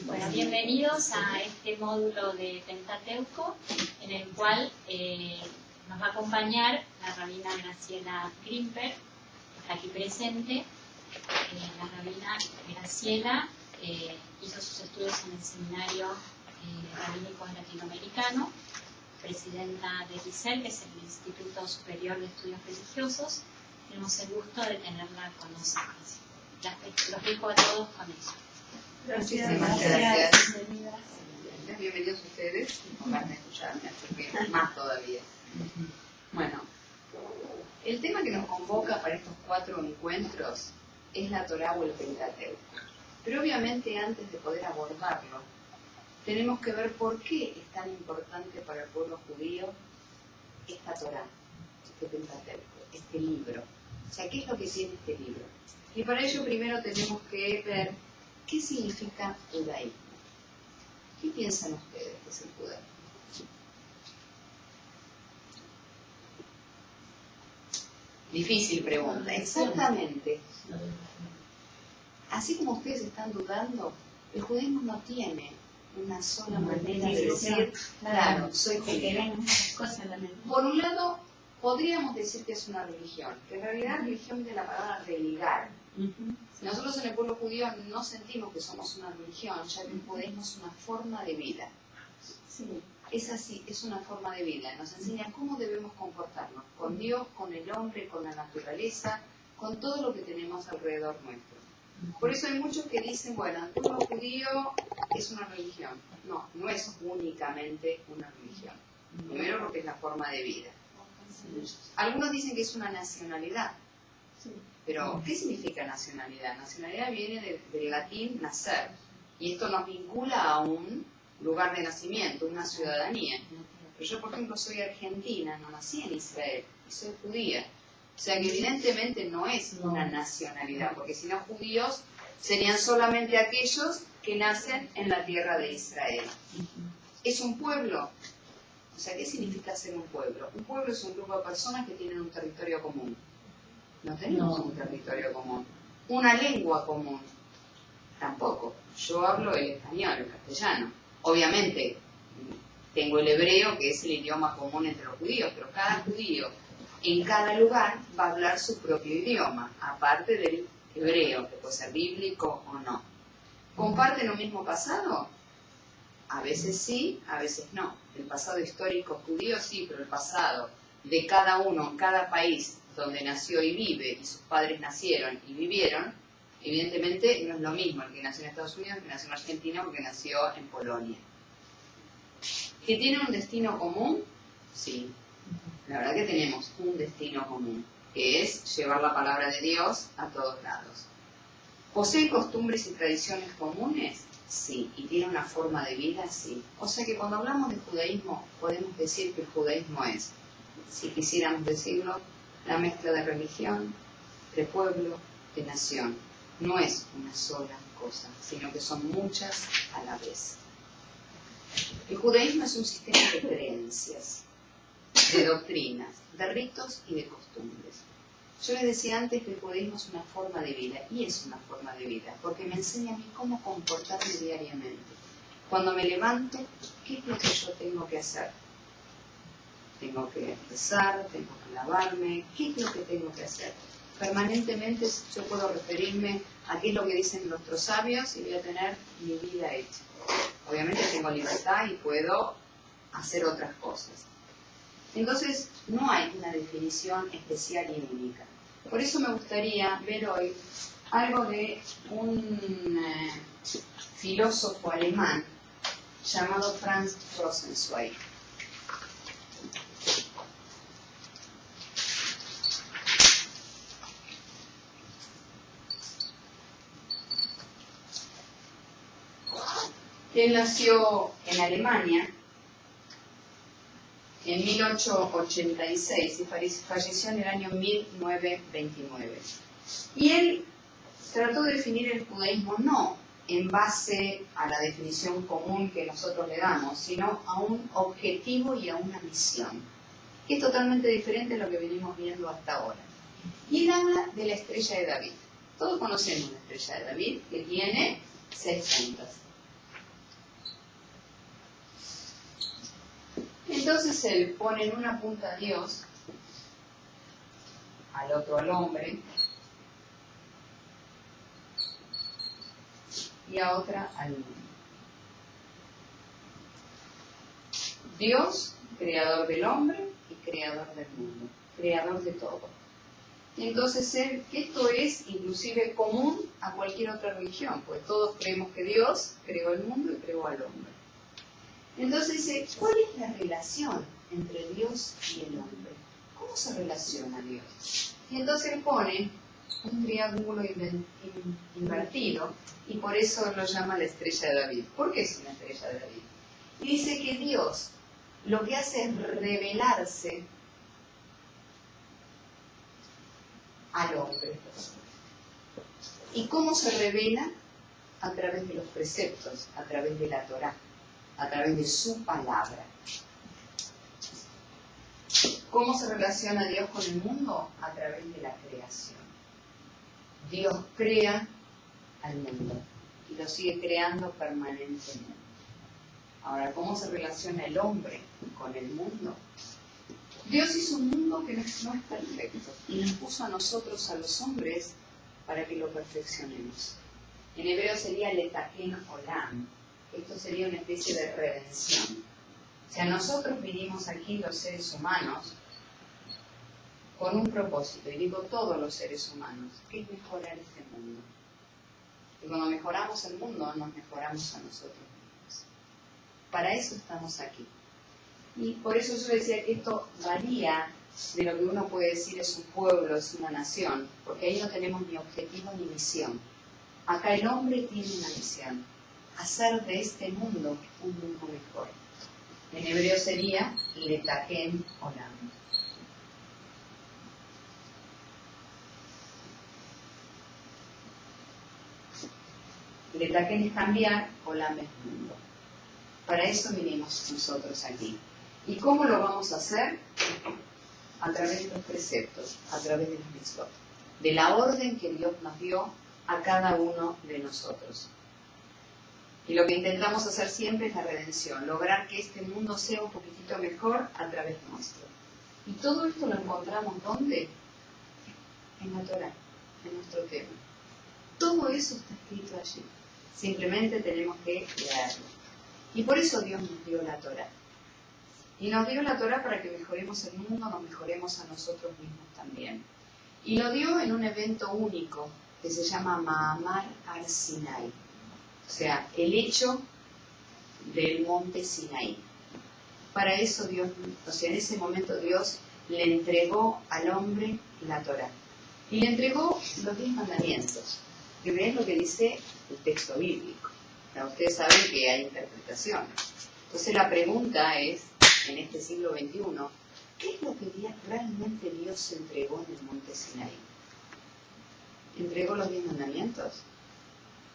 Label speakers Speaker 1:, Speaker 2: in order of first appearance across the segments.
Speaker 1: Bueno, bienvenidos a este módulo de Pentateuco, en el cual nos va a acompañar la rabina Graciela Grimberg, que está aquí presente. La rabina Graciela hizo sus estudios en el Seminario Rabínico Latinoamericano, presidenta de ISEL, que es el Instituto Superior de Estudios Religiosos. Tenemos el gusto de tenerla con nosotros. Los dejo a todos con ella.
Speaker 2: Muchísimas gracias. Bienvenidos ustedes, no van a escucharme, así que más todavía. Bueno, el tema que nos convoca para estos 4 encuentros es la Torá o el Pentateuco. Pero obviamente antes de poder abordarlo, tenemos que ver por qué es tan importante para el pueblo judío esta Torá, este Pentateuco, este libro. O sea, ¿qué es lo que tiene este libro? Y para ello primero tenemos que ver ¿qué significa judaísmo? ¿Qué piensan ustedes que es el judaísmo? Difícil pregunta. Exactamente. Así como ustedes están dudando, el judaísmo no tiene una sola manera de decir, claro, soy judío. Por un lado, podríamos decir que es una religión, que en realidad religión de la palabra religar. Nosotros en el pueblo judío no sentimos que somos una religión, ya que el judaísmo es una forma de vida. Sí. Es así, es una forma de vida. Nos enseña cómo debemos comportarnos con Dios, con el hombre, con la naturaleza, con todo lo que tenemos alrededor nuestro. Por eso hay muchos que dicen, bueno, el pueblo judío es una religión. No, no es únicamente una religión. Primero porque es la forma de vida. Algunos dicen que es una nacionalidad. Pero, ¿qué significa nacionalidad? Nacionalidad viene del latín nacer, y esto nos vincula a un lugar de nacimiento, una ciudadanía. Pero yo, por ejemplo, soy argentina, no nací en Israel, y soy judía. O sea que evidentemente no es una nacionalidad, porque si no judíos serían solamente aquellos que nacen en la tierra de Israel. ¿Es un pueblo? O sea, ¿qué significa ser un pueblo? Un pueblo es un grupo de personas que tienen un territorio común. No tenemos un territorio común. Una lengua común. Tampoco. Yo hablo el español, el castellano. Obviamente, tengo el hebreo, que es el idioma común entre los judíos, pero cada judío en cada lugar va a hablar su propio idioma, aparte del hebreo, que puede ser bíblico o no. ¿Comparten un mismo pasado? A veces sí, a veces no. El pasado histórico judío sí, pero el pasado de cada uno en cada país donde nació y vive, y sus padres nacieron y vivieron, evidentemente no es lo mismo el que nació en Estados Unidos que el que nació en Argentina o el que nació en Polonia. ¿Que tiene un destino común? Sí. La verdad que tenemos un destino común, que es llevar la palabra de Dios a todos lados. ¿Posee costumbres y tradiciones comunes? Sí. ¿Y tiene una forma de vida? Sí. O sea que cuando hablamos de judaísmo, podemos decir que el judaísmo es, si quisiéramos decirlo, la mezcla de religión, de pueblo, de nación. No es una sola cosa, sino que son muchas a la vez. El judaísmo es un sistema de creencias, de doctrinas, de ritos y de costumbres. Yo les decía antes que el judaísmo es una forma de vida, y es una forma de vida, porque me enseña a mí cómo comportarme diariamente. Cuando me levanto, ¿qué es lo que yo tengo que hacer? Tengo que rezar, tengo que lavarme, ¿qué es lo que tengo que hacer? Permanentemente yo puedo referirme a qué es lo que dicen nuestros sabios y voy a tener mi vida hecha. Obviamente tengo libertad y puedo hacer otras cosas. Entonces no hay una definición especial y única. Por eso me gustaría ver hoy algo de un filósofo alemán llamado Franz Rosenzweig. Él nació en Alemania en 1886 y falleció en el año 1929. Y él trató de definir el judaísmo no en base a la definición común que nosotros le damos, sino a un objetivo y a una misión, que es totalmente diferente a lo que venimos viendo hasta ahora. Y él habla de la estrella de David. Todos conocemos la estrella de David, que tiene 6 puntas. Entonces él pone en una punta a Dios, al otro al hombre, y a otra al mundo. Dios, creador del hombre y creador del mundo, creador de todo. Y entonces esto es inclusive común a cualquier otra religión, pues todos creemos que Dios creó el mundo y creó al hombre. Entonces dice, ¿cuál es la relación entre Dios y el hombre? ¿Cómo se relaciona Dios? Y entonces él pone un triángulo invertido y por eso lo llama la estrella de David. ¿Por qué es una estrella de David? Y dice que Dios lo que hace es revelarse al hombre. ¿Y cómo se revela? A través de los preceptos, a través de la Torá, a través de su palabra. ¿Cómo se relaciona Dios con el mundo? A través de la creación. Dios crea al mundo y lo sigue creando permanentemente. Ahora, ¿cómo se relaciona el hombre con el mundo? Dios hizo un mundo que no es perfecto y nos puso a nosotros, a los hombres, para que lo perfeccionemos. En hebreo sería letaken olam. Esto sería una especie de redención. O sea, nosotros vinimos aquí, los seres humanos, con un propósito, y digo todos los seres humanos, que es mejorar este mundo. Y cuando mejoramos el mundo, nos mejoramos a nosotros mismos. Para eso estamos aquí. Y por eso yo decía que esto varía de lo que uno puede decir es un pueblo, es una nación, porque ahí no tenemos ni objetivo ni misión. Acá el hombre tiene una misión, hacer de este mundo un mundo mejor. En hebreo sería letaken olam. Letaken es cambiar, olam es mundo. Para eso vinimos nosotros aquí. ¿Y cómo lo vamos a hacer? A través de los preceptos, a través de los mitzvot, de la orden que Dios nos dio a cada uno de nosotros. Y lo que intentamos hacer siempre es la redención, lograr que este mundo sea un poquitito mejor a través nuestro. Y todo esto lo encontramos ¿dónde? En la Torá, en nuestro tema. Todo eso está escrito allí. Simplemente tenemos que leerlo. Y por eso Dios nos dio la Torá. Y nos dio la Torá para que mejoremos el mundo, nos mejoremos a nosotros mismos también. Y lo dio en un evento único que se llama Ma'amar Har Sinai. O sea, el hecho del monte Sinaí. Para eso Dios, o sea, en ese momento Dios le entregó al hombre la Torá. Y le entregó los 10 mandamientos, que es lo que dice el texto bíblico. Ahora, ustedes saben que hay interpretaciones. Entonces la pregunta es, en este siglo XXI, ¿qué es lo que realmente Dios entregó en el monte Sinaí? ¿Entregó los 10 mandamientos?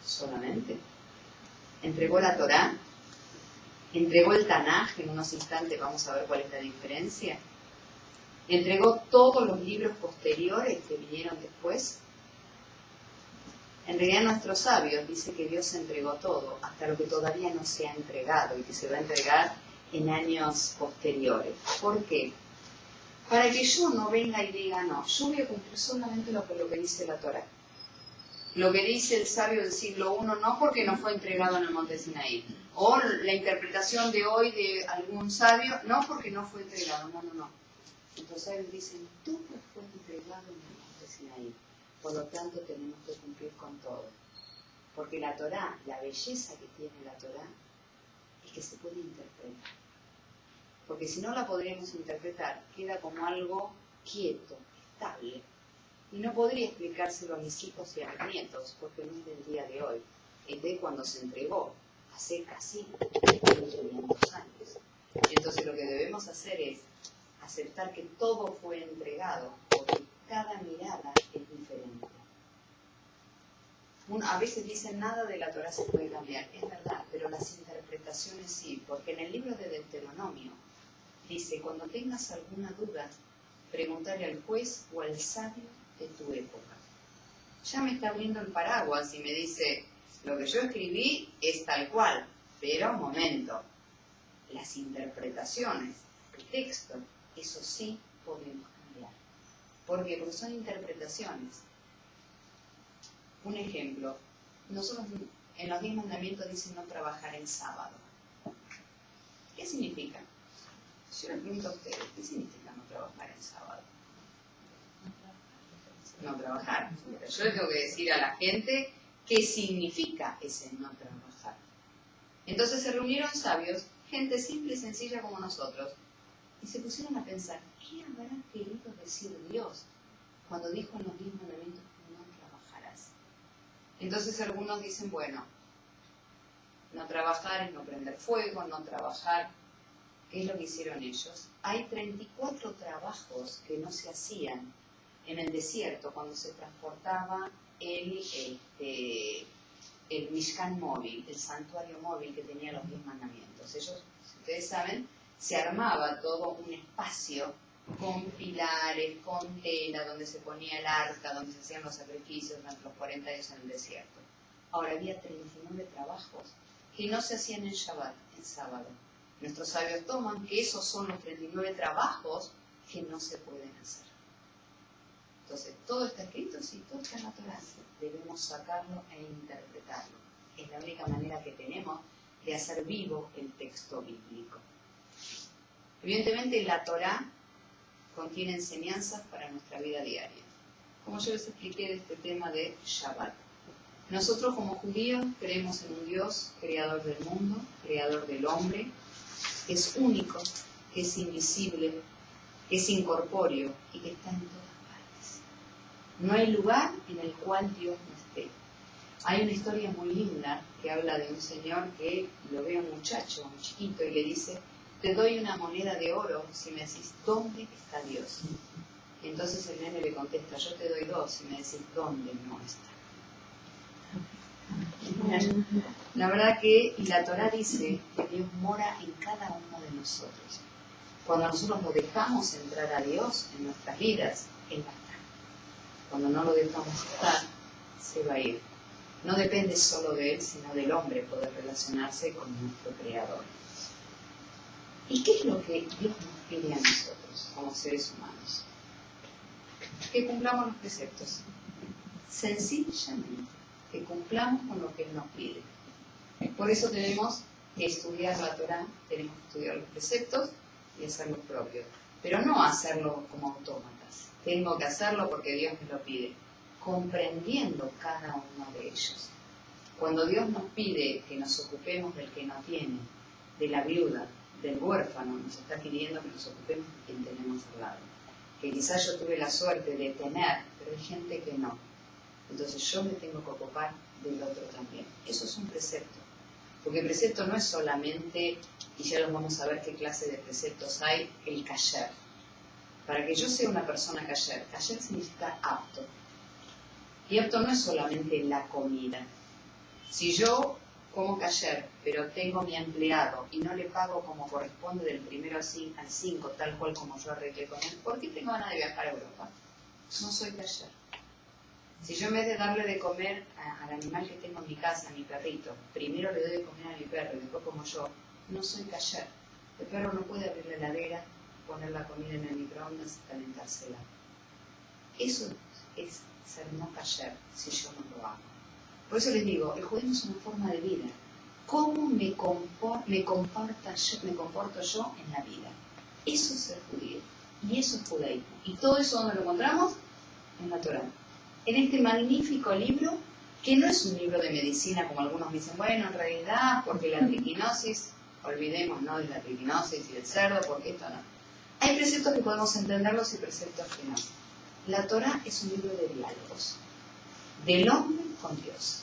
Speaker 2: Solamente. ¿Entregó la Torá? ¿Entregó el Tanaj? En unos instantes vamos a ver cuál es la diferencia. ¿Entregó todos los libros posteriores que vinieron después? En realidad nuestros sabios dicen que Dios entregó todo, hasta lo que todavía no se ha entregado y que se va a entregar en años posteriores. ¿Por qué? Para que yo no venga y diga, no, yo voy a cumplir solamente lo que dice la Torá. Lo que dice el sabio del siglo I, no porque no fue entregado en el monte Sinaí. O la interpretación de hoy de algún sabio, no porque no fue entregado, no. Entonces ellos dicen, todo fue entregado en el monte Sinaí. Por lo tanto tenemos que cumplir con todo. Porque la Torá, la belleza que tiene la Torá, es que se puede interpretar. Porque si no la podríamos interpretar, queda como algo quieto, estable. Y no podría explicárselo a mis hijos y a mis nietos, porque no es del día de hoy. Es de cuando se entregó, hace casi 500 años. Entonces lo que debemos hacer es aceptar que todo fue entregado, porque cada mirada es diferente. A veces dicen nada de la Torá se puede cambiar, es verdad, pero las interpretaciones sí, porque en el libro de Deuteronomio dice, cuando tengas alguna duda, preguntarle al juez o al sabio de tu época. ya me está abriendo el paraguas y me dice, lo que yo escribí es tal cual, pero un momento, las interpretaciones, el texto, eso sí podemos cambiar. ¿Por qué? Porque son interpretaciones. Un ejemplo, nosotros en los 10 mandamientos dicen no trabajar en sábado. ¿Qué significa? Yo les pregunto a ustedes, ¿qué significa no trabajar en sábado? No trabajar. Yo le tengo que decir a la gente qué significa ese no trabajar. Entonces se reunieron sabios, gente simple y sencilla como nosotros, y se pusieron a pensar, ¿qué habrá querido decir Dios cuando dijo en los 10 mandamientos que no trabajarás? Entonces algunos dicen, bueno, no trabajar es no prender fuego, no trabajar. ¿Qué es lo que hicieron ellos? Hay 34 trabajos que no se hacían en el desierto cuando se transportaba el Mishkan móvil, el santuario móvil que tenía los 10 mandamientos. Ellos, si ustedes saben, se armaba todo un espacio con pilares, con tela, donde se ponía el arca, donde se hacían los sacrificios durante los 40 años en el desierto. Ahora había 39 trabajos que no se hacían en Shabbat, en sábado. Nuestros sabios toman que esos son los 39 trabajos que no se pueden hacer. Entonces, todo está escrito, sí, todo está en la Torá. Debemos sacarlo e interpretarlo. Es la única manera que tenemos de hacer vivo el texto bíblico. Evidentemente, la Torá contiene enseñanzas para nuestra vida diaria. Como yo les expliqué de este tema de Shabbat. Nosotros como judíos creemos en un Dios creador del mundo, creador del hombre, que es único, que es invisible, que es incorpóreo y que está en todas partes. No hay lugar en el cual Dios no esté. Hay una historia muy linda que habla de un señor que lo ve a un muchacho, a un chiquito, y le dice, te doy una moneda de oro si me decís, ¿dónde está Dios? Y entonces el nene le contesta, yo te doy 2 si me decís, ¿dónde no está? La verdad que, y la Torá dice que Dios mora en cada uno de nosotros. Cuando nosotros lo dejamos entrar a Dios en nuestras vidas, Él va a estar. Cuando no lo dejamos estar, se va a ir. No depende solo de Él, sino del hombre poder relacionarse con nuestro Creador. ¿Y qué es lo que Dios nos pide a nosotros como seres humanos? Que cumplamos los preceptos. Sencillamente, que cumplamos con lo que Él nos pide. Por eso tenemos que estudiar la Torá, tenemos que estudiar los preceptos y hacer los propios. Pero no hacerlo como autómatas. Tengo que hacerlo porque Dios me lo pide, comprendiendo cada uno de ellos. Cuando Dios nos pide que nos ocupemos del que no tiene, de la viuda, del huérfano, nos está pidiendo que nos ocupemos de quien tenemos al lado. Que quizás yo tuve la suerte de tener, pero hay gente que no. Entonces yo me tengo que ocupar del otro también. Eso es un precepto. Porque el precepto no es solamente, y ya los vamos a ver qué clase de preceptos hay, el kasher. Para que yo sea una persona kasher, kasher significa apto. Y apto no es solamente la comida. Si yo como kasher, pero tengo mi empleado y no le pago como corresponde del 1 al 5, tal cual como yo arreglé con él, ¿por qué tengo ganas de viajar a Europa? No soy kasher. Si yo en vez de darle de comer al animal que tengo en mi casa, a mi perrito, primero le doy de comer a mi perro y después como yo, no soy kasher. El perro no puede abrir la heladera, poner la comida en el microondas y calentársela. Eso es ser no kasher si yo no lo hago. Por eso les digo, el judaísmo es una forma de vida. ¿Cómo me comporto yo en la vida? Eso es ser judío. Y eso es judaísmo. Y todo eso, ¿dónde lo encontramos? En la Torá. En este magnífico libro, que no es un libro de medicina, como algunos dicen, bueno, en realidad, porque la triquinosis, olvidemos, ¿no?, de la triquinosis y del cerdo, porque esto no. Hay preceptos que podemos entenderlos y preceptos que no. La Torá es un libro de diálogos, del hombre con Dios.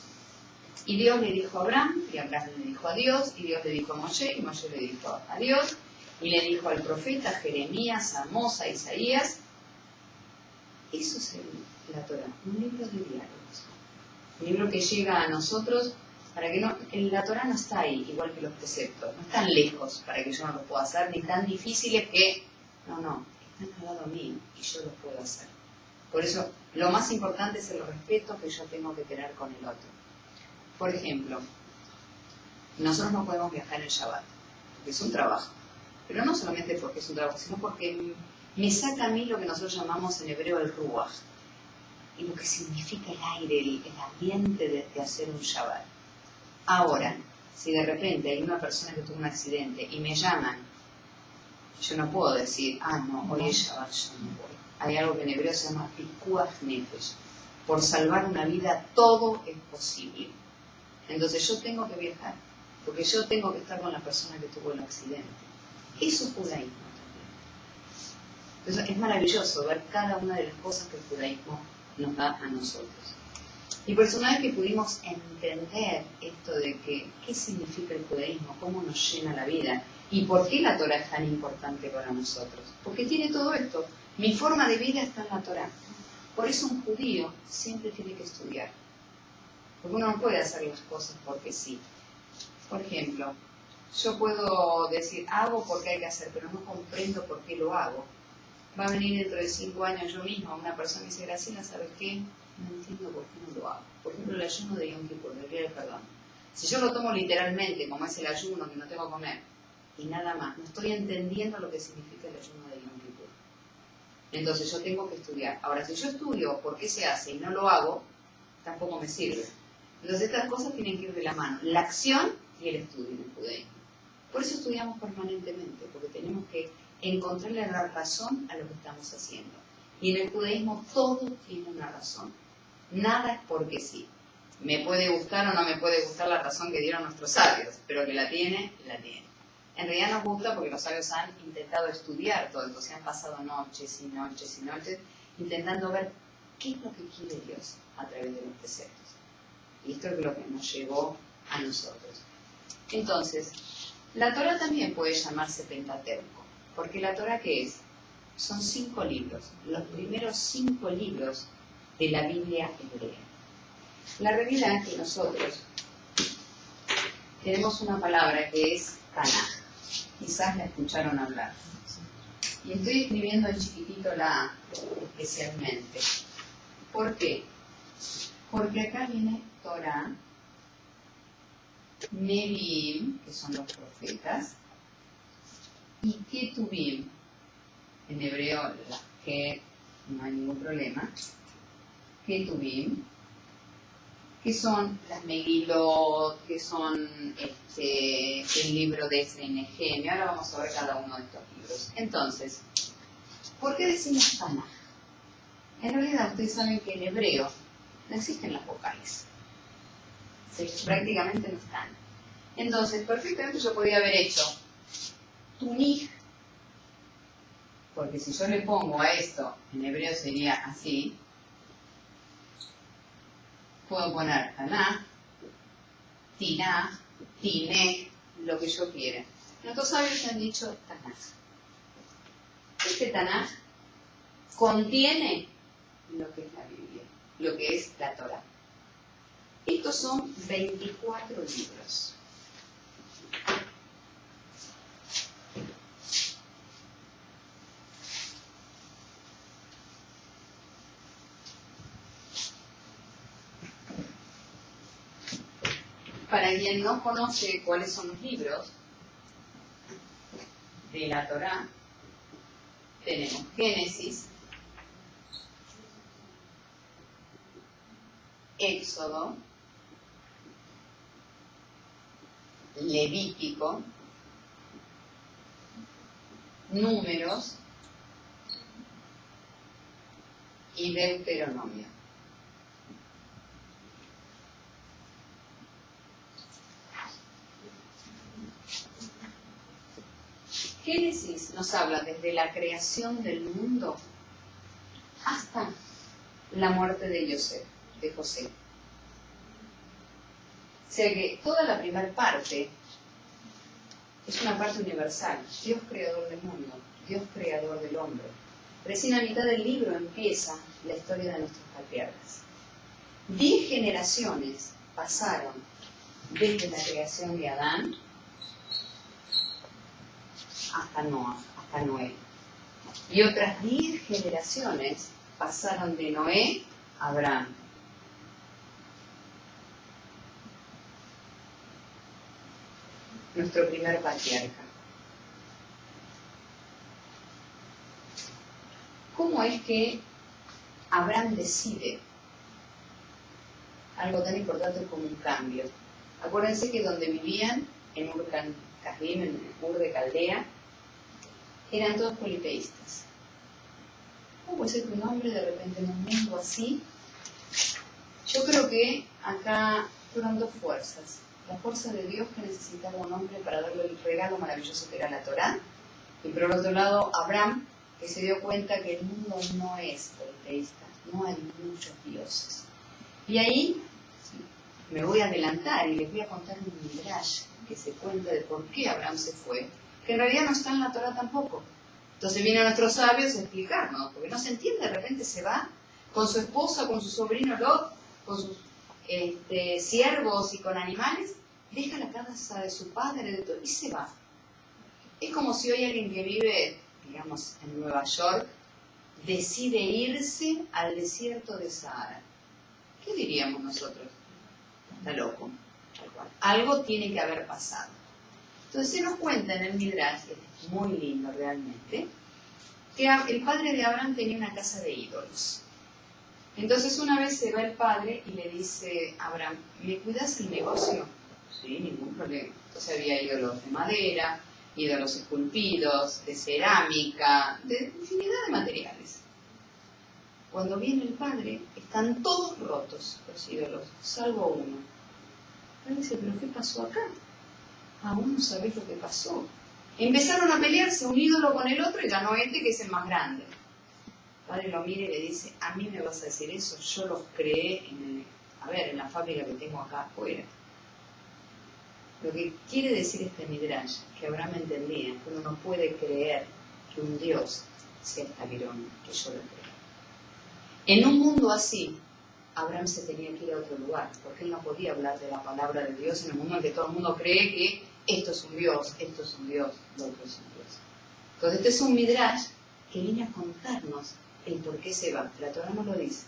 Speaker 2: Y Dios le dijo a Abraham, y Abraham le dijo a Dios, y Dios le dijo a Moshe, y Moshe le dijo a Dios, y le dijo al profeta Jeremías, Amós, a Isaías. Eso es la Torá, un libro de diálogos. Un libro que llega a nosotros para que no, la Torá no está ahí, igual que los preceptos, no están lejos para que yo no los pueda hacer, ni tan difíciles que, no, están al lado mío y yo los puedo hacer. Por eso, lo más importante es el respeto que yo tengo que tener con el otro. Por ejemplo, nosotros no podemos viajar en Shabbat, porque es un trabajo. Pero no solamente porque es un trabajo, sino porque me saca a mí lo que nosotros llamamos en hebreo el ruach, y lo que significa el aire, el ambiente de hacer un Shabbat. Ahora, si de repente hay una persona que tuvo un accidente y me llaman, yo no puedo decir, no, hoy es Shabbat, yo no voy. Hay algo que en hebreo se llama pikuach nefesh. Por salvar una vida todo es posible. Entonces yo tengo que viajar, porque yo tengo que estar con la persona que tuvo el accidente. Eso es judaísmo también. Entonces es maravilloso ver cada una de las cosas que el judaísmo nos da a nosotros. Y por eso una vez que pudimos entender esto de que, qué significa el judaísmo, cómo nos llena la vida y por qué la Torah es tan importante para nosotros, porque tiene todo esto. Mi forma de vida está en la Torah. Por eso un judío siempre tiene que estudiar, porque uno no puede hacer las cosas porque sí. Por ejemplo, yo puedo decir, hago porque hay que hacer, pero no comprendo por qué lo hago. Va a venir dentro de 5 años yo misma una persona y dice, Graciela, ¿sabes qué? No entiendo por qué no lo hago. Por ejemplo, el ayuno de Yom Kippur, del día del perdón. Si yo lo tomo literalmente, como es el ayuno, que no tengo que comer, y nada más, no estoy entendiendo lo que significa el ayuno de Yom Kippur. Entonces yo tengo que estudiar. Ahora, si yo estudio por qué se hace y no lo hago, tampoco me sirve. Entonces estas cosas tienen que ir de la mano. La acción y el estudio en el judaísmo. Por eso estudiamos permanentemente, porque tenemos que encontrarle la razón a lo que estamos haciendo. Y en el judaísmo todo tiene una razón. Nada es porque sí. Me puede gustar o no me puede gustar la razón que dieron nuestros sabios, pero que la tiene, la tiene. En realidad nos gusta porque los sabios han intentado estudiar todo esto, se han pasado noches y noches y noches intentando ver qué es lo que quiere Dios a través de los preceptos. Y esto es lo que nos llevó a nosotros. Entonces, la Torah también puede llamarse Pentateuco, porque la Torah, ¿qué es? Son 5 libros, los primeros 5 libros de la Biblia hebrea. La realidad es que nosotros tenemos una palabra que es Tanaj. Quizás la escucharon hablar. Y estoy escribiendo en chiquitito la A, especialmente. ¿Por qué? Porque acá viene Torah, Neviim, que son los profetas, y Ketuvim, en hebreo las que no hay ningún problema, Ketuvim, que son las Megilot, que son el libro de Ezra y Nehemia. Ahora vamos a ver cada uno de estos libros. Entonces, ¿por qué decimos Tanaj? En realidad, ustedes saben que en hebreo no existen las vocales. Prácticamente no están. Entonces, perfectamente yo podía haber hecho Tunig, porque si yo le pongo a esto, en hebreo sería así. Puedo poner Tanaj, Tinaj, Tinej, lo que yo quiera. Nuestros sabios han dicho Tanaj. Este Tanaj contiene lo que es la Biblia, lo que es la Torah. Estos son 24 libros. Para quien no conoce cuáles son los libros de la Torá, tenemos Génesis, Éxodo, Levítico, Números y Deuteronomio. Génesis nos habla desde la creación del mundo hasta la muerte de José. O sea que toda la primera parte es una parte universal. Dios creador del mundo, Dios creador del hombre. Recién a mitad del libro empieza la historia de nuestros patriarcas. 10 generaciones pasaron desde la creación de Adán hasta Noé. Y otras 10 generaciones pasaron de Noé a Abraham. Nuestro primer patriarca. ¿Cómo es que Abraham decide algo tan importante como un cambio? Acuérdense que donde vivían, en Ur-Kasdim, en Ur de Caldea, eran todos politeístas. ¿Cómo puede ser que un hombre de repente en un mundo así? Yo creo que acá fueron dos fuerzas. La fuerza de Dios que necesitaba un hombre para darle el regalo maravilloso que era la Torá. Y por el otro lado, Abraham, que se dio cuenta que el mundo no es politeísta, no hay muchos dioses. Y ahí me voy a adelantar y les voy a contar un midrash que se cuenta de por qué Abraham se fue, que en realidad no está en la Torá tampoco. Entonces vienen nuestros sabios a explicarnos, porque no se entiende, de repente se va con su esposa, con su sobrino Lot, con sus siervos y con animales, deja la casa de su padre de todo, y se va. Es como si hoy alguien que vive, digamos, en Nueva York, decide irse al desierto de Sahara. ¿Qué diríamos nosotros? Está loco. Algo tiene que haber pasado. Entonces se nos cuenta en el Midrash, que es muy lindo realmente, que el padre de Abraham tenía una casa de ídolos. Entonces una vez se va el padre y le dice a Abraham, ¿me cuidas el negocio? Sí, ningún problema. Entonces había ídolos de madera, ídolos esculpidos, de cerámica, de infinidad de materiales. Cuando viene el padre, están todos rotos los ídolos, salvo uno. Él dice, ¿pero qué pasó acá? Aún no sabés lo que pasó. Empezaron a pelearse un ídolo con el otro y ganó este que es el más grande. El padre lo mira y le dice, a mí me vas a decir eso, yo los creé en la fábrica que tengo acá afuera. Lo que quiere decir este Midrash, que Abraham entendía, que uno no puede creer que un Dios sea tan irónico, que yo lo creo. En un mundo así, Abraham se tenía que ir a otro lugar, porque él no podía hablar de la palabra de Dios en un mundo en que todo el mundo cree que esto es un Dios, esto es un Dios, lo otro es un Dios. Entonces este es un Midrash que viene a contarnos el por qué se va. La Torah no lo dice.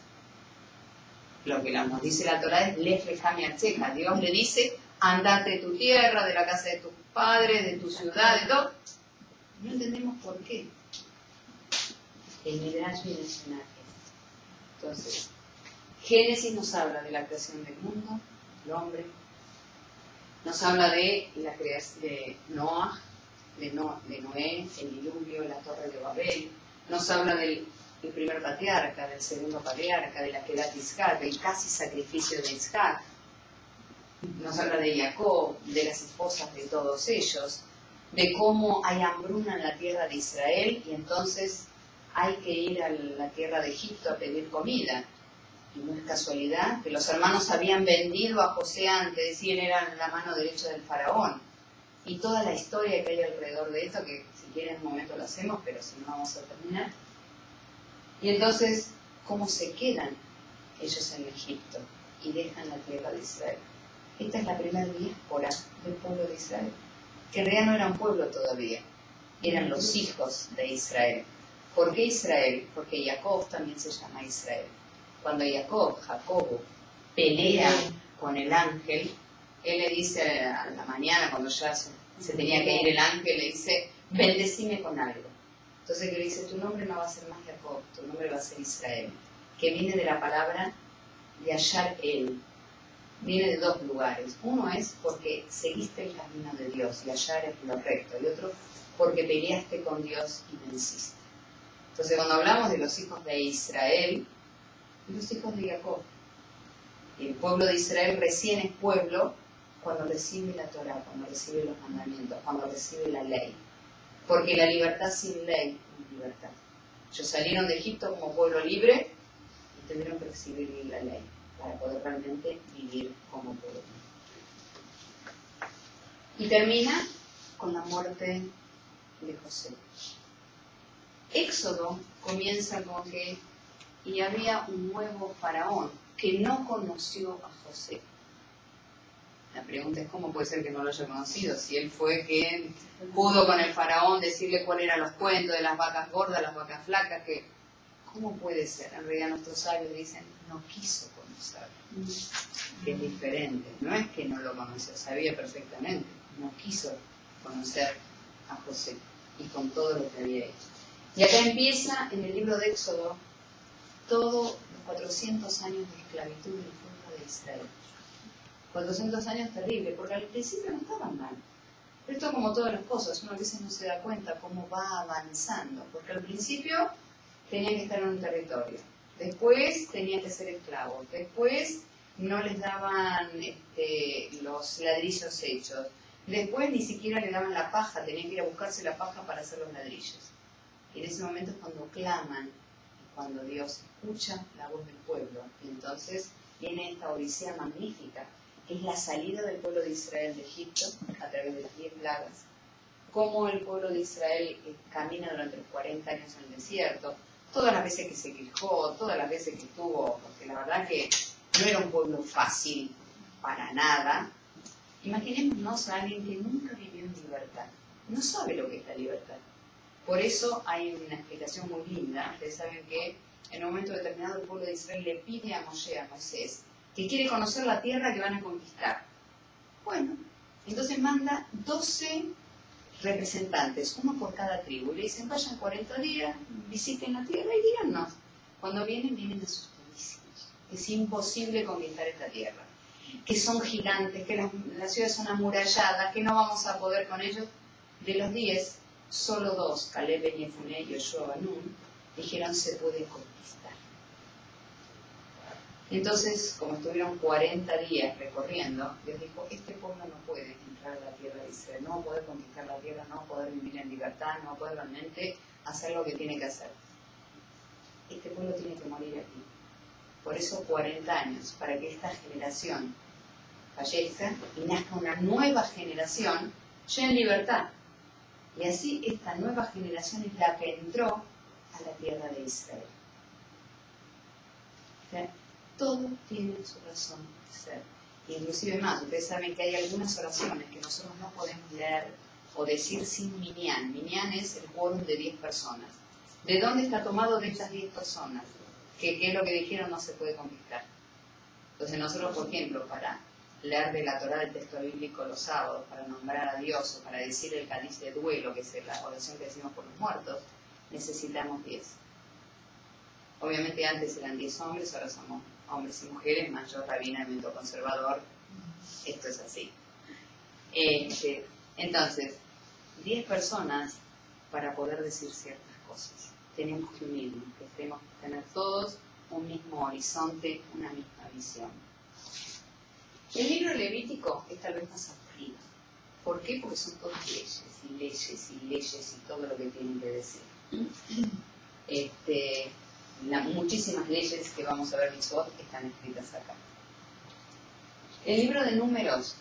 Speaker 2: Lo que nos dice la Torah es Lech lecha mi'artzeja. Dios le dice, andate de tu tierra, de la casa de tus padres, de tu ciudad, de todo. No entendemos por qué. El Midrash viene a enseñar esto. Entonces, Génesis nos habla de la creación del mundo, el hombre. Nos habla de la creación de Noah, de Noé, el diluvio, la torre de Babel. Nos habla del primer patriarca, del segundo patriarca, de la Kedat Isaac, del casi sacrificio de Isaac. Nos habla de Jacob, de las esposas de todos ellos, de cómo hay hambruna en la tierra de Israel y entonces hay que ir a la tierra de Egipto a pedir comida. Y no es casualidad que los hermanos habían vendido a José antes y él era la mano derecha del faraón. Y toda la historia que hay alrededor de esto, que si quieren en un momento lo hacemos, pero si no vamos a terminar. Y entonces, ¿cómo se quedan ellos en Egipto y dejan la tierra de Israel? Esta es la primera diáspora del pueblo de Israel, que en realidad no era un pueblo todavía, eran los hijos de Israel. ¿Por qué Israel? Porque Jacob también se llama Israel. Cuando Jacobo, pelea con el ángel, él le dice a la mañana, cuando ya se tenía que ir el ángel, le dice, bendecime con algo. Entonces le dice, tu nombre no va a ser más Jacob, tu nombre va a ser Israel, que viene de la palabra Yashar El. Viene de dos lugares. Uno es porque seguiste el camino de Dios, Yashar es lo recto, y otro porque peleaste con Dios y venciste. Entonces cuando hablamos de los hijos de Israel, los hijos de Jacob, y el pueblo de Israel recién es pueblo cuando recibe la Torá, cuando recibe los mandamientos, cuando recibe la ley. Porque la libertad sin ley no es libertad. Ellos salieron de Egipto como pueblo libre y tuvieron que recibir la ley para poder realmente vivir como pueblo. Y termina con la muerte de José. Éxodo comienza con que y había un nuevo faraón que no conoció a José. La pregunta es cómo puede ser que no lo haya conocido, si él fue quien pudo con el faraón decirle cuáles eran los cuentos de las vacas gordas, las vacas flacas, ¿cómo puede ser? En realidad nuestros sabios dicen, no quiso conocer, que es diferente. No es que no lo conoció, sabía perfectamente, no quiso conocer a José y con todo lo que había hecho. Y acá empieza en el libro de Éxodo todos los 400 años de esclavitud del pueblo de Israel. 400 años terribles, porque al principio no estaban mal. Pero esto, como todas las cosas, uno a veces no se da cuenta cómo va avanzando, porque al principio tenían que estar en un territorio, después tenían que ser esclavos, después no les daban los ladrillos hechos, después ni siquiera le daban la paja, tenían que ir a buscarse la paja para hacer los ladrillos. Y en ese momento es cuando claman, cuando Dios escucha la voz del pueblo, y entonces viene esta odisea magnífica, que es la salida del pueblo de Israel de Egipto a través de las 10 plagas, cómo el pueblo de Israel camina durante los 40 años en el desierto, todas las veces que se quejó, todas las veces que estuvo, porque la verdad que no era un pueblo fácil para nada. Imaginémonos a alguien que nunca vivió en libertad, no sabe lo que es la libertad. Por eso hay una explicación muy linda. Ustedes saben que en un momento determinado el pueblo de Israel le pide a Moisés, que quiere conocer la tierra que van a conquistar. Bueno, entonces manda 12 representantes, uno por cada tribu, y le dicen, vayan 40 días, visiten la tierra y díganos. Cuando vienen asustadísimos. Es imposible conquistar esta tierra, que son gigantes, que las ciudades son amuralladas, que no vamos a poder con ellos. De los 10, solo 2, Caleb ben Yefuné y Yoshua ben Nun, dijeron se puede conquistar. Entonces, como estuvieron 40 días recorriendo, Dios dijo, este pueblo no puede entrar a la tierra de Israel, no va a poder conquistar la tierra, no va a poder vivir en libertad, no va a poder realmente hacer lo que tiene que hacer. Este pueblo tiene que morir aquí. Por eso 40 años, para que esta generación fallezca y nazca una nueva generación ya en libertad. Y así esta nueva generación es la que entró a la tierra de Israel. O sea, todo tiene su razón de ser. Inclusive más, ustedes saben que hay algunas oraciones que nosotros no podemos leer o decir sin minyan. Minyan es el quórum de 10 personas. ¿De dónde está tomado de estas 10 personas? ¿Qué es lo que dijeron no se puede conquistar? Entonces nosotros, por ejemplo, para leer de la Torá del texto bíblico los sábados, para nombrar a Dios o para decir el cáliz de duelo, que es la oración que decimos por los muertos, necesitamos 10. Obviamente antes eran 10 hombres, ahora somos hombres y mujeres, más yo, rabina, evento conservador, esto es así. Entonces, 10 personas para poder decir ciertas cosas. Tenemos que unirnos, que tenemos que tener todos un mismo horizonte, una misma visión. El libro Levítico es tal vez más aburrido. ¿Por qué? Porque son todas leyes y leyes y leyes y todo lo que tienen que decir. Muchísimas leyes que vamos a ver mitzvot están escritas acá. El libro de Números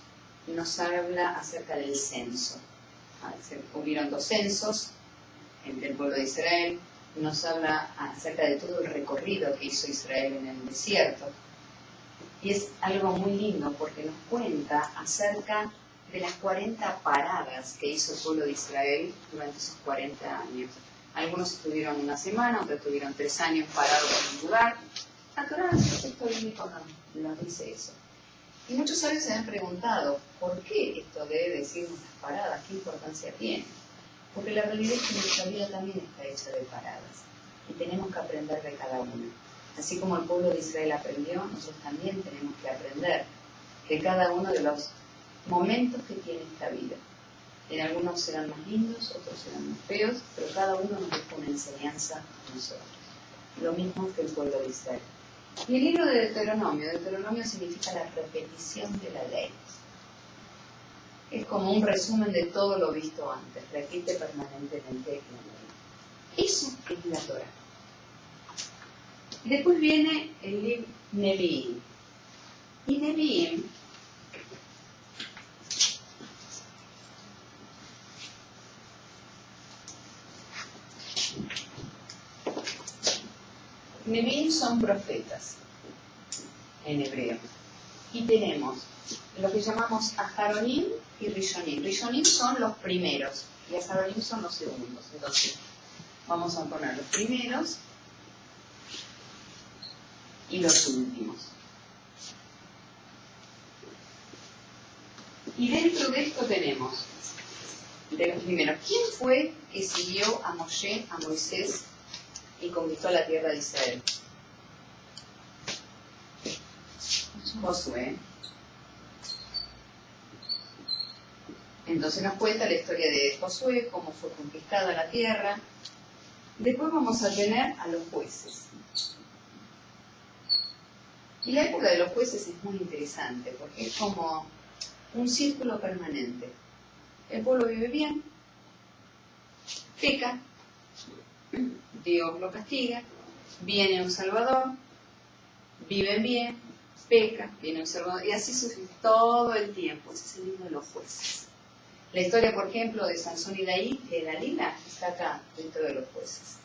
Speaker 2: nos habla acerca del censo. Hubieron 2 censos entre el pueblo de Israel. Nos habla acerca de todo el recorrido que hizo Israel en el desierto. Y es algo muy lindo porque nos cuenta acerca de las 40 paradas que hizo el pueblo de Israel durante esos 40 años. Algunos estuvieron una semana, otros estuvieron 3 años parados en un lugar. La Torá, el texto bíblico nos dice eso. Y muchos sabios se han preguntado, ¿por qué esto debe decirnos las paradas? ¿Qué importancia tiene? Porque la realidad es que nuestra vida también está hecha de paradas. Y tenemos que aprender de cada una. Así como el pueblo de Israel aprendió, nosotros también tenemos que aprender de cada uno de los momentos que tiene esta vida. En algunos serán más lindos, otros serán más feos, pero cada uno nos deja una enseñanza a nosotros. Lo mismo que el pueblo de Israel. Y el libro de Deuteronomio significa la repetición de la ley. Es como un resumen de todo lo visto antes, repite permanentemente la ley. Eso es la Torá. Después viene el libro Nevi'im. Y Nevi'im son profetas en hebreo. Y tenemos lo que llamamos Aharonim y Rishonim. Rishonim son los primeros y Aharonim son los segundos. Entonces, vamos a poner los primeros y los últimos. Y dentro de esto tenemos, de los primeros, ¿quién fue que siguió a Moshe, a Moisés, y conquistó la tierra de Israel? Josué. Entonces nos cuenta la historia de Josué, cómo fue conquistada la tierra. Después vamos a tener a los jueces. Y la época de los jueces es muy interesante, porque es como un círculo permanente. El pueblo vive bien, peca, Dios lo castiga, viene un Salvador, viven bien, peca, viene un Salvador, y así sucede todo el tiempo. Ese es el libro de los jueces. La historia, por ejemplo, de Sansón y Dalila está acá, dentro de los jueces.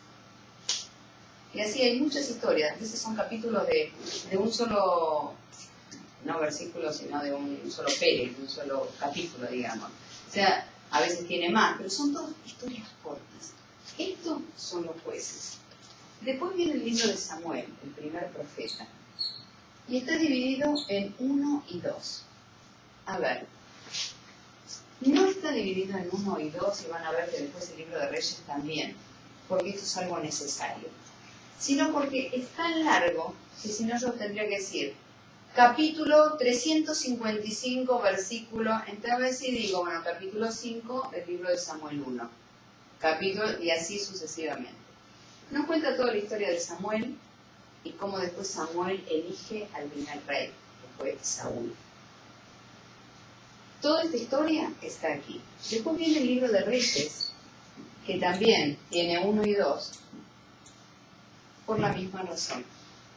Speaker 2: Y así hay muchas historias. A veces son capítulos de un solo, no versículo, sino de un solo pérez, de un solo capítulo, digamos. O sea, a veces tiene más, pero son todas historias cortas. Estos son los jueces. Después viene el libro de Samuel, el primer profeta. Y está dividido en 1 y 2. A ver, no está dividido en 1 y 2, y van a ver que después el libro de Reyes también, porque esto es algo necesario. Sino porque es tan largo que si no yo tendría que decir capítulo 355, versículo, entonces sí digo, bueno, capítulo 5 del libro de Samuel 1, capítulo, y así sucesivamente. Nos cuenta toda la historia de Samuel y cómo después Samuel elige al primer rey, que fue Saúl. Toda esta historia está aquí. Después viene el libro de Reyes, que también tiene 1 y 2, por la misma razón.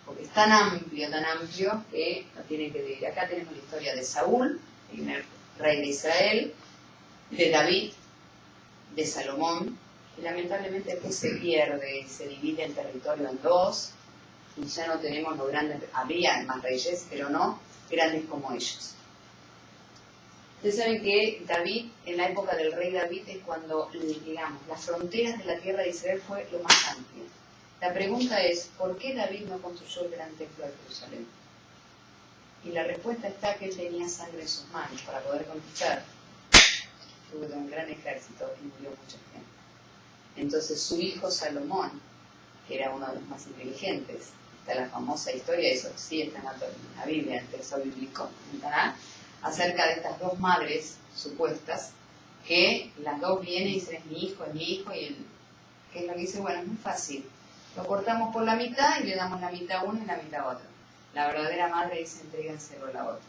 Speaker 2: Porque es tan amplio que no tienen que dividir. Acá tenemos la historia de Saúl, el primer rey de Israel, de David, de Salomón, y lamentablemente después se pierde, se divide el territorio en dos, y ya no tenemos los grandes, había más reyes, pero no grandes como ellos. Ustedes saben que David, en la época del rey David, es cuando, digamos, las fronteras de la tierra de Israel fue lo más amplio. La pregunta es, ¿por qué David no construyó el gran templo de Jerusalén? Y la respuesta está que él tenía sangre en sus manos para poder conquistar. Tuvo un gran ejército y murió mucha gente. Entonces su hijo Salomón, que era uno de los más inteligentes, está la famosa historia, eso sí está en la Biblia, en el texto bíblico, ¿verdad?, acerca de estas dos madres supuestas, que las dos vienen y dicen, es mi hijo, y él, que es lo que dice, bueno, es muy fácil, lo cortamos por la mitad y le damos la mitad a uno y la mitad a otro. La verdadera madre dice, entrégenselo a la otra.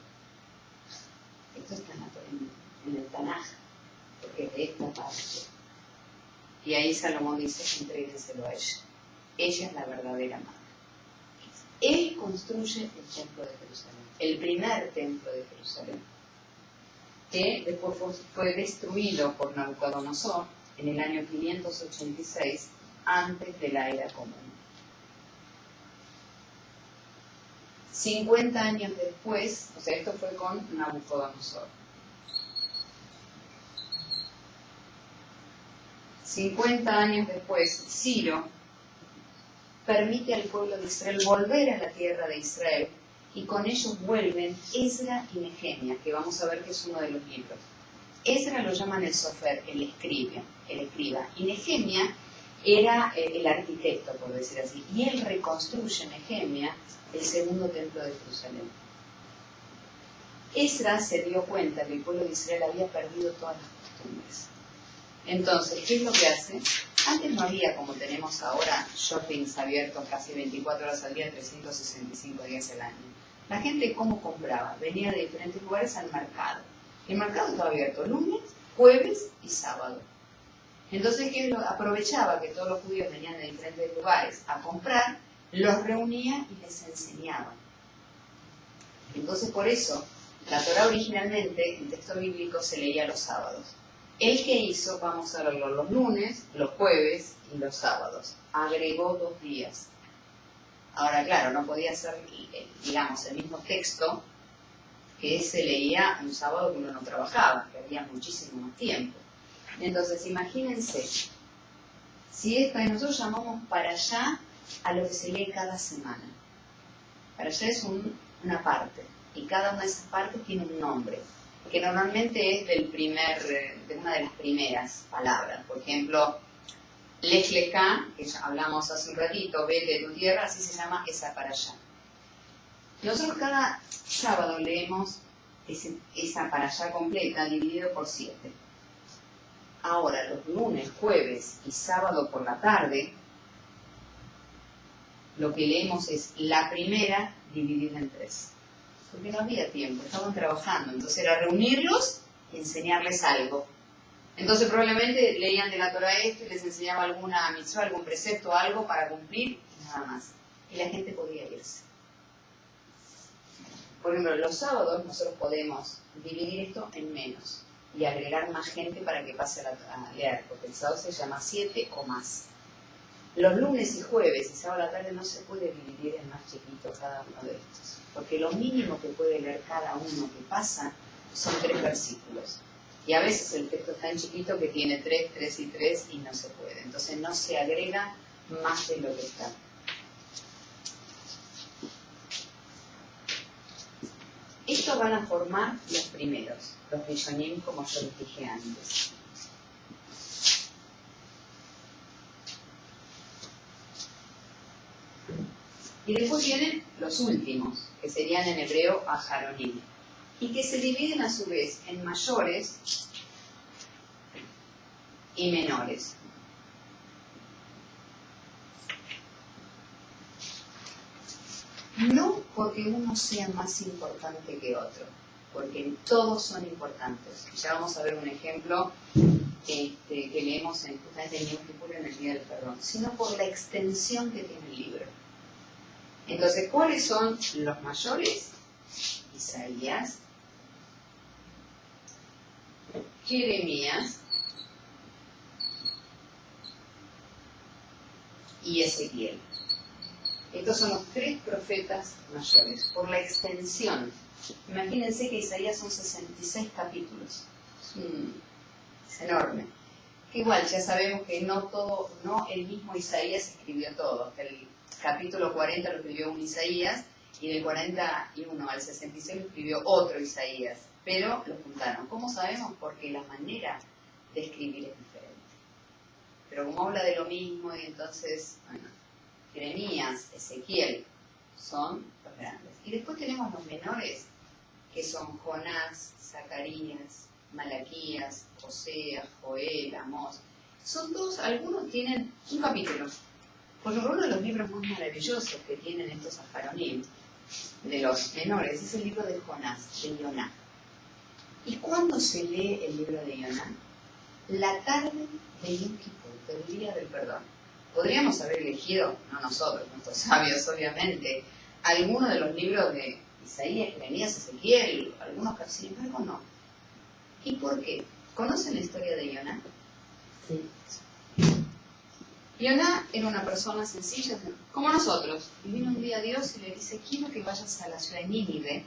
Speaker 2: Esto está en el Tanaj, porque es de esta parte. Y ahí Salomón dice, entrégenselo a ella. Ella es la verdadera madre. Él construye el templo de Jerusalén, el primer templo de Jerusalén, que después fue destruido por Nabucodonosor en el año 586 antes de la era común. 50 años después, o sea, esto fue con Nabucodonosor. 50 años después, Ciro permite al pueblo de Israel volver a la tierra de Israel, y con ellos vuelven Esdra y Nehemia, que vamos a ver que es uno de los libros. Esdra lo llaman el sofer, el escriba, y Nehemia era el arquitecto, por decir así, y él reconstruye, Nehemia, el segundo templo de Jerusalén. Esdra se dio cuenta que el pueblo de Israel había perdido todas las costumbres. Entonces, ¿qué es lo que hace? Antes no había, como tenemos ahora, shoppings abiertos casi 24 horas al día, 365 días al año. La gente, ¿cómo compraba? Venía de diferentes lugares al mercado. El mercado estaba abierto lunes, jueves y sábado. Entonces, ¿qué aprovechaba que todos los judíos venían de diferentes lugares a comprar? Los reunía y les enseñaba. Entonces, por eso, la Torá originalmente, el texto bíblico, se leía los sábados. ¿El que hizo? Vamos a verlo los lunes, los jueves y los sábados. Agregó 2 días. Ahora, claro, no podía ser, digamos, el mismo texto que se leía un sábado que uno no trabajaba, que había muchísimo más tiempo. Entonces, imagínense, si nosotros llamamos para allá a lo que se lee cada semana. Para allá es una parte, y cada una de esas partes tiene un nombre, que normalmente es de una de las primeras palabras. Por ejemplo, Lech Lecha, que ya hablamos hace un ratito, vete de tu tierra, así se llama esa para allá. Nosotros cada sábado leemos esa para allá completa dividido por 7. Ahora, los lunes, jueves y sábado por la tarde, lo que leemos es la primera dividida en 3. Porque no había tiempo, estaban trabajando, entonces era reunirlos y enseñarles algo. Entonces probablemente leían de la Torah esto y les enseñaba alguna mitzvah, algún precepto, algo para cumplir y nada más. Y la gente podía irse. Por ejemplo, los sábados nosotros podemos dividir esto en menos y agregar más gente para que pase a leer, porque el sábado se llama 7 o más. Los lunes y jueves y sábado a la tarde no se puede dividir en más chiquito cada uno de estos, porque lo mínimo que puede leer cada uno que pasa son 3 versículos. Y a veces el texto es tan chiquito que tiene 3, 3 y 3 y no se puede. Entonces no se agrega más de lo que está. Estos van a formar los primeros, los rishonim, como yo les dije antes. Y después vienen los últimos, que serían en hebreo aharonim, y que se dividen a su vez en mayores y menores. No porque uno sea más importante que otro, porque todos son importantes. Ya vamos a ver un ejemplo que leemos justamente en Yom Kippur, en el Día del Perdón, sino por la extensión que tiene el libro. Entonces, ¿cuáles son los mayores? Isaías, Jeremías y Ezequiel. Estos son los 3 profetas mayores, por la extensión. Imagínense que Isaías son 66 capítulos. Es enorme. Igual, ya sabemos que no el mismo Isaías escribió todo. El capítulo 40 lo escribió un Isaías, y del 41 al 66 lo escribió otro Isaías. Pero lo juntaron. ¿Cómo sabemos? Porque la manera de escribir es diferente. Pero como habla de lo mismo, y entonces, bueno, Jeremías, Ezequiel son los grandes. Y después tenemos los menores, que son Jonás, Zacarías, Malaquías, Oseas, Joel, Amós. Son todos, algunos tienen un capítulo. Por ejemplo, uno de los libros más maravillosos que tienen estos aharonim, de los menores, es el libro de Jonás, de Yoná. ¿Y cuándo se lee el libro de Yoná? La tarde de Yom Kippur, del Día del Perdón. Podríamos haber elegido, no nosotros, nuestros sabios, obviamente, alguno de los libros de Isaías, Jeremías, Ezequiel, algunos, sin embargo, no. ¿Y por qué? ¿Conocen la historia de Yoná? Sí. Yoná era una persona sencilla, como nosotros. Y vino un día Dios y le dice, quiero que vayas a la ciudad de Nínive.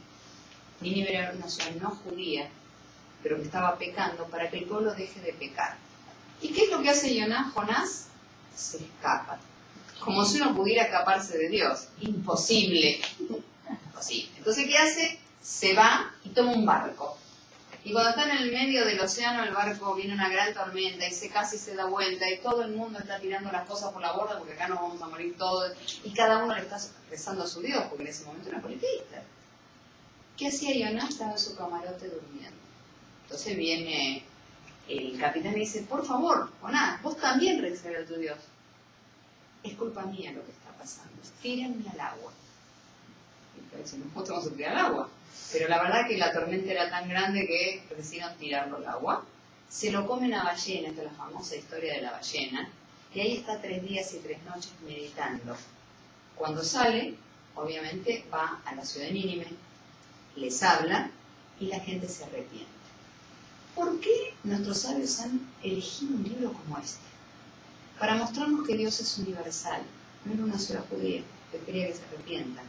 Speaker 2: Nínive era una ciudad no judía, pero que estaba pecando, para que el pueblo deje de pecar. ¿Y qué es lo que hace Jonás? Se escapa. Como si uno pudiera escaparse de Dios. Imposible. Imposible. Entonces, ¿qué hace? Se va y toma un barco. Y cuando está en el medio del océano, el barco viene una gran tormenta y casi se da vuelta y todo el mundo está tirando las cosas por la borda porque acá nos vamos a morir todos. Y cada uno le está rezando a su Dios, porque en ese momento era politista. ¿Qué hacía Jonás? Estaba en su camarote durmiendo. Entonces viene el capitán y dice, por favor, Jonás, vos también rezar a tu Dios. Es culpa mía lo que está pasando. Tírenme al agua. Y dice, nosotros vamos a tirar al agua. Pero la verdad que la tormenta era tan grande que decidieron tirarlo al agua. Se lo come una ballena, esta es la famosa historia de la ballena. Y ahí está 3 días y 3 noches meditando. Cuando sale, obviamente va a la ciudad de Nínive, les habla y la gente se arrepiente. ¿Por qué nuestros sabios han elegido un libro como este? Para mostrarnos que Dios es universal, no era una sola judía que quería que se arrepientan.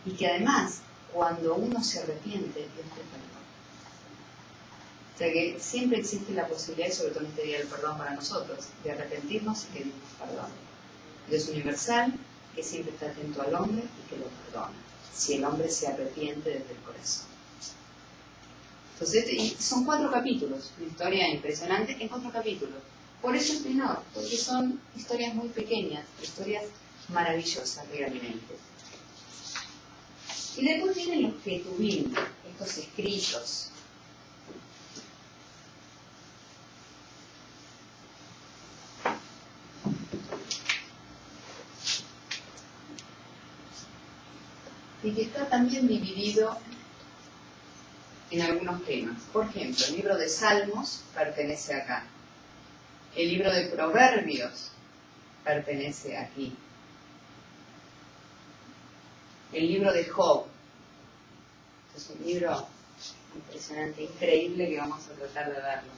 Speaker 2: Y que además, cuando uno se arrepiente, Dios te perdona. O sea que siempre existe la posibilidad, y sobre todo en este día del perdón para nosotros, de arrepentirnos y que Dios nos perdone. Dios universal, que siempre está atento al hombre y que lo perdona. si el hombre se arrepiente desde el corazón. Entonces, son 4 capítulos, una historia impresionante en 4 capítulos. Por eso es menor, porque son historias muy pequeñas, historias maravillosas realmente. Y después vienen los Ketuvim, estos escritos. Y que está también dividido en algunos temas. Por ejemplo, el libro de Salmos pertenece acá. El libro de Proverbios pertenece aquí. El libro de Job. Es un libro impresionante, increíble, que vamos a tratar de verlo.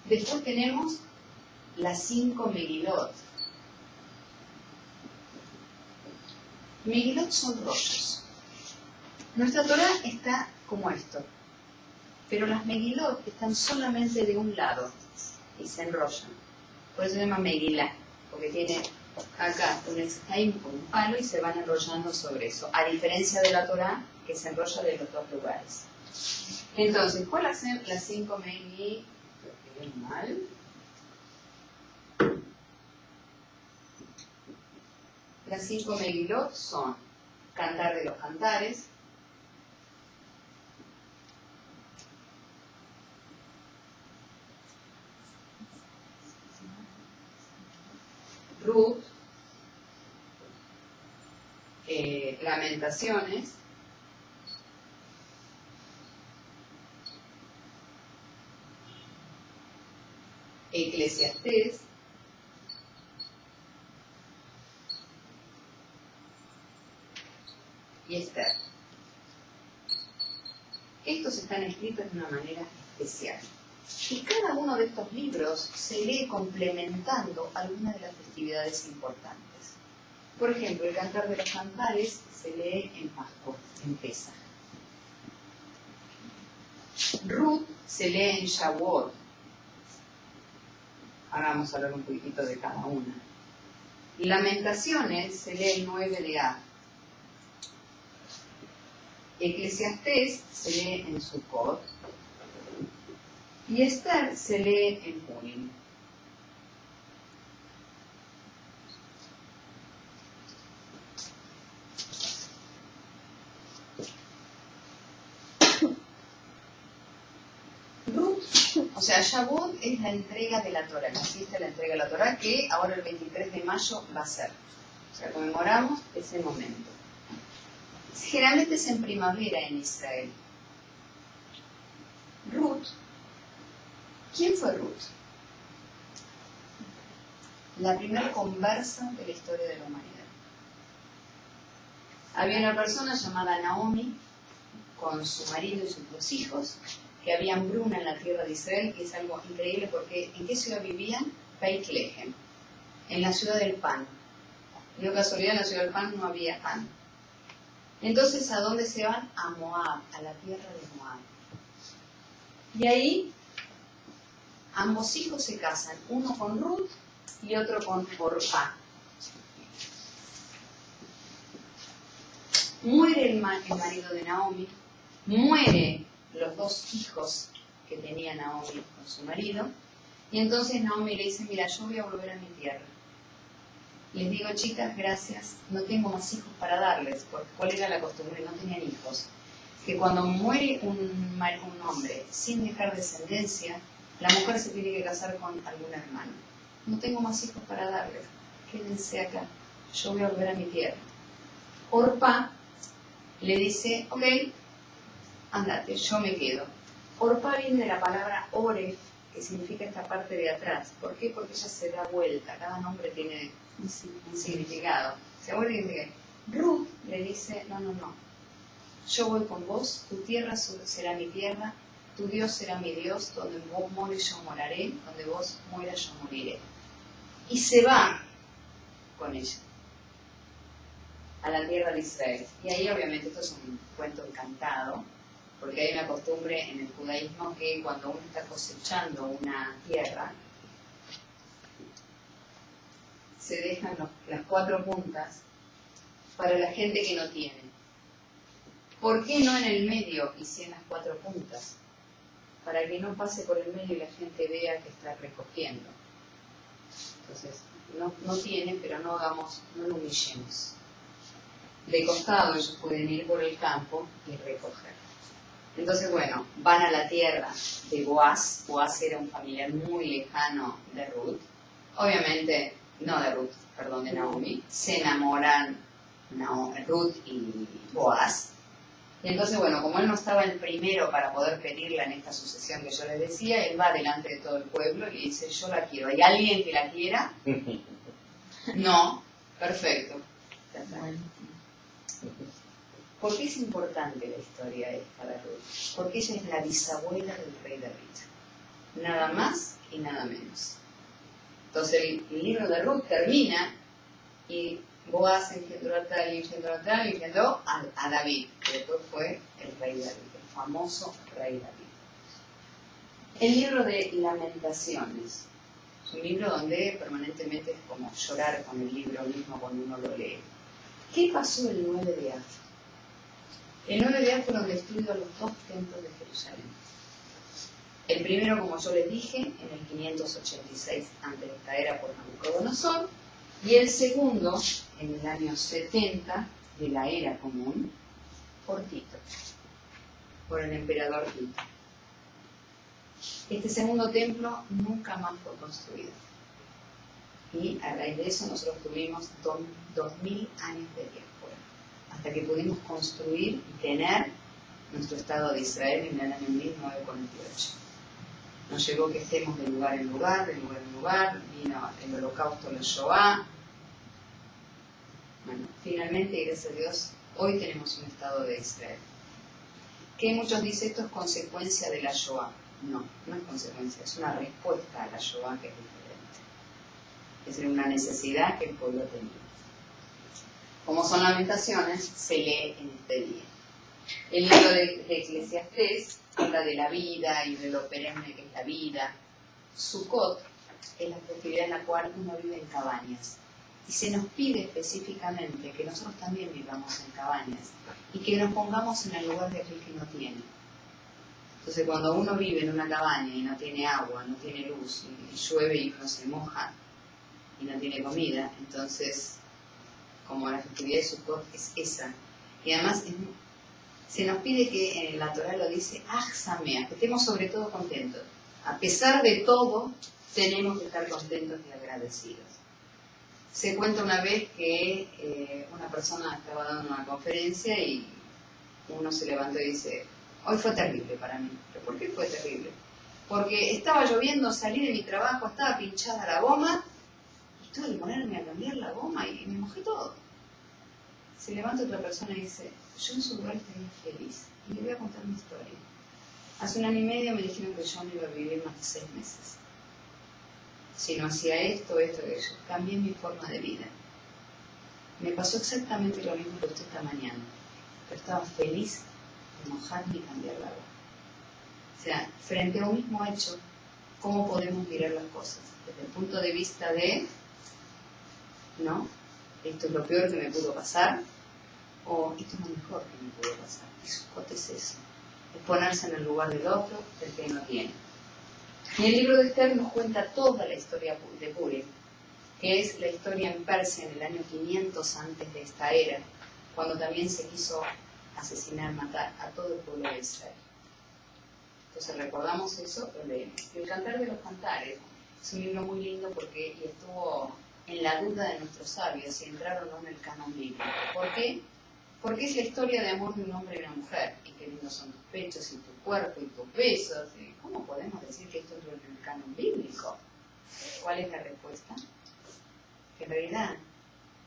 Speaker 2: Después tenemos las 5 Megilot. Megilot son rollos. Nuestra Torá está como esto, pero las Megilot están solamente de un lado y se enrollan. Por eso se llama Megilá, porque tiene acá un extremo con un palo y se van enrollando sobre eso, a diferencia de la Torá, que se enrolla de los 2 lugares. Entonces, ¿cuáles son las 5 Megilot? Lo escribí mal. Las 5 Megilot son Cantar de los Cantares, Ruth, Lamentaciones, Eclesiastés, y Esther. Estos están escritos de una manera especial. Y cada uno de estos libros se lee complementando algunas de las festividades importantes. Por ejemplo, el Cantar de los Cantares se lee en Pascua, en Pesaj. Ruth se lee en Shavuot. Ahora vamos a hablar un poquitito de cada una. Lamentaciones se lee el 9 de Av. Eclesiastés se lee en Sukkot. Y Esther se lee en Purim. O sea, Shavuot es la entrega de la Torá, la fiesta de la entrega de la Torá, que ahora el 23 de mayo va a ser. O sea, conmemoramos ese momento. Generalmente es en primavera en Israel. Ruth. ¿Quién fue Ruth? La primera conversa de la historia de la humanidad. Había una persona llamada Naomi, con su marido y sus 2 hijos, que había hambruna en la tierra de Israel, que es algo increíble porque ¿en qué ciudad vivían? Beit Lehem, en la ciudad del pan. Y de casualidad en la ciudad del pan no había pan. Entonces, ¿a dónde se van? A Moab, a la tierra de Moab. Y ahí, ambos hijos se casan, uno con Ruth y otro con Orpá. Muere el marido de Naomi, muere los 2 hijos que tenía Naomi con su marido, y entonces Naomi le dice, mira, yo voy a volver a mi tierra. Les digo, chicas, gracias, no tengo más hijos para darles, porque ¿cuál era la costumbre? No tenían hijos. Que cuando muere un hombre sin dejar descendencia, la mujer se tiene que casar con algún hermano. No tengo más hijos para darles, quédense acá, yo voy a volver a mi tierra. Orpá le dice, ok, andate, yo me quedo. Orpá viene de la palabra Oref, que significa esta parte de atrás. ¿Por qué? Porque ella se da vuelta, cada nombre tiene un significado. Se vuelve y dice, Ruth le dice, no, yo voy con vos, tu tierra será mi tierra, tu Dios será mi Dios, donde vos mores yo moraré, donde vos mueras yo moriré. Y se va con ella a la tierra de Israel. Y ahí obviamente esto es un cuento encantado, porque hay una costumbre en el judaísmo que cuando uno está cosechando una tierra, se dejan las 4 puntas para la gente que no tiene. ¿Por qué no en el medio y sí en las 4 puntas? Para que no pase por el medio y la gente vea que está recogiendo. Entonces, no tiene, pero no lo humillemos. De costado ellos pueden ir por el campo y recoger. Entonces, bueno, van a la tierra de Boaz. Boaz era un familiar muy lejano de Ruth. Obviamente, no de Ruth, perdón, de Naomi. Se enamoran Ruth y Boaz. Y entonces, bueno, como él no estaba el primero para poder pedirla en esta sucesión que yo les decía, él va delante de todo el pueblo y dice, yo la quiero. ¿Hay alguien que la quiera? No. Perfecto. ¿Por qué es importante la historia esta de Ruth? Porque ella es la bisabuela del rey David. Nada más y nada menos. Entonces el libro de Ruth termina y Boaz engendró a tal y engendró a tal y engendró a David, que después fue el rey David, el famoso rey David. El libro de Lamentaciones. Es un libro donde permanentemente es como llorar con el libro mismo cuando uno lo lee. ¿Qué pasó el 9 de Av? El 9 de Av fueron destruidos los 2 templos de Jerusalén. El primero, como yo les dije, en el 586 a.C. por Nabucodonosor, y el segundo, en el año 70 de la era común, por Tito, por el emperador Tito. Este segundo templo nunca más fue construido. Y a raíz de eso nosotros tuvimos 2000 años de diáspora, hasta que pudimos construir y tener nuestro Estado de Israel en el año 1948. Nos llegó que estemos de lugar en lugar, vino el holocausto, la Shoah. Bueno, finalmente, gracias a Dios, hoy tenemos un Estado de Israel. Que muchos dicen esto es consecuencia de la Shoah. No, no es consecuencia, es una respuesta a la Shoah que es diferente. Es una necesidad que el pueblo tenía. Como son Lamentaciones, se lee en este día. El libro de Eclesiastés habla de la vida y de lo perenne que es la vida. Sukkot es la festividad en la cual uno vive en cabañas. Y se nos pide específicamente que nosotros también vivamos en cabañas y que nos pongamos en el lugar de aquel que no tiene. Entonces, cuando uno vive en una cabaña y no tiene agua, no tiene luz, y llueve y uno se moja y no tiene comida, entonces, como la festividad de Sukkot es esa. Y además, se nos pide que en la Torah lo dice, Samea, que estemos sobre todo contentos. A pesar de todo, tenemos que estar contentos y agradecidos. Se cuenta una vez que una persona estaba dando una conferencia y uno se levantó y dice, hoy fue terrible para mí. ¿Pero por qué fue terrible? Porque estaba lloviendo, salí de mi trabajo, estaba pinchada la goma, y tuve que ponerme a cambiar la goma y me mojé todo. Se levanta otra persona y dice, yo en su lugar estaría feliz. Y le voy a contar mi historia. Hace 1 año y medio me dijeron que yo no iba a vivir más de 6 meses. Si no hacía esto, aquello. Cambié mi forma de vida. Me pasó exactamente lo mismo que usted esta mañana. Pero estaba feliz de mojarme y cambiar la agua. O sea, frente a un mismo hecho, ¿cómo podemos mirar las cosas? Desde el punto de vista de, ¿no? Esto es lo peor que me pudo pasar, o esto es lo mejor que me pudo pasar. Y Sukkot es eso. Es ponerse en el lugar del otro, del que no tiene. Y el libro de Esther nos cuenta toda la historia de Purim, que es la historia en Persia en el año 500 antes de esta era, cuando también se quiso asesinar, matar a todo el pueblo de Israel. Entonces recordamos eso, lo leemos. Y el Cantar de los Cantares es un libro muy lindo porque estuvo en la duda de nuestros sabios si entrar o no en el canon bíblico. ¿Por qué? Porque es la historia de amor de un hombre y una mujer, y qué lindos son tus pechos y tu cuerpo y tus besos. ¿Cómo podemos decir que esto es el canon bíblico? ¿Cuál es la respuesta? Que en realidad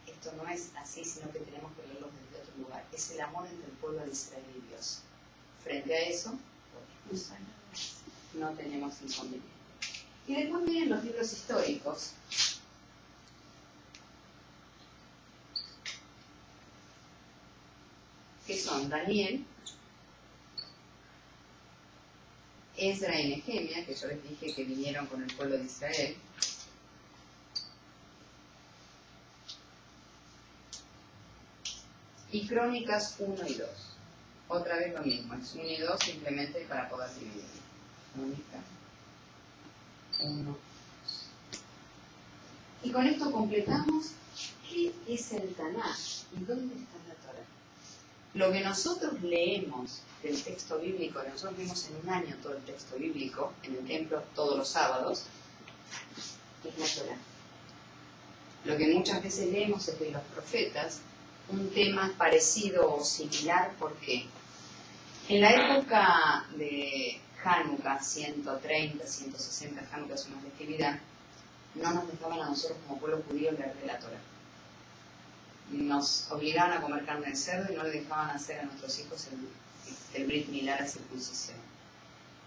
Speaker 2: esto no es así, sino que tenemos que verlo desde otro lugar. Es el amor entre el pueblo de Israel y Dios. Frente a eso, no tenemos inconveniente. Y después vienen los libros históricos. Que son Daniel, Esdra y Nehemia, que yo les dije que vinieron con el pueblo de Israel, y Crónicas 1 y 2. Otra vez lo mismo, es 1 y 2 simplemente para poder dividir. Única. 1. Y con esto completamos qué es el Tanaj y dónde está la Torah. Lo que nosotros leemos del texto bíblico, que nosotros leemos en un año todo el texto bíblico, en el templo todos los sábados, es la Torah. Lo que muchas veces leemos es de los profetas, un tema parecido o similar, ¿por qué? En la época de Hanukkah, 130, 160, Hanukkah es una festividad, no nos dejaban a nosotros como pueblo judío leer de la Torah. Nos obligaban a comer carne de cerdo y no le dejaban hacer a nuestros hijos el Brit Milá, la circuncisión.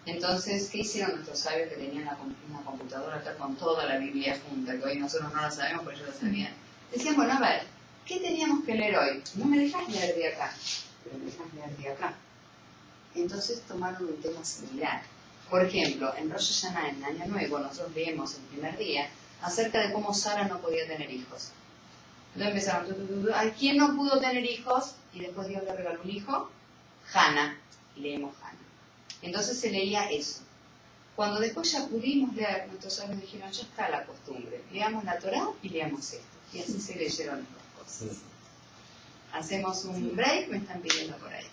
Speaker 2: Entonces, ¿qué hicieron nuestros sabios que tenían una computadora acá con toda la Biblia junta, que hoy nosotros no la sabemos, pero ellos la sabían? Decían, bueno, a ver, ¿qué teníamos que leer hoy? No me dejas leer de acá, pero me dejas leer de acá. Entonces tomaron un tema similar. Por ejemplo, en Rosh Hashanah, en Año Nuevo, nosotros leemos el primer día acerca de cómo Sara no podía tener hijos. Entonces empezaron, ¿a quién no pudo tener hijos? Y después Dios le regaló un hijo, Hannah, y leemos Hannah. Entonces se leía eso. Cuando después ya pudimos leer, nuestros sabios dijeron, ya está la costumbre, leamos la Torá y leamos esto. Y así se leyeron las dos cosas. Hacemos un break, me están pidiendo por ahí.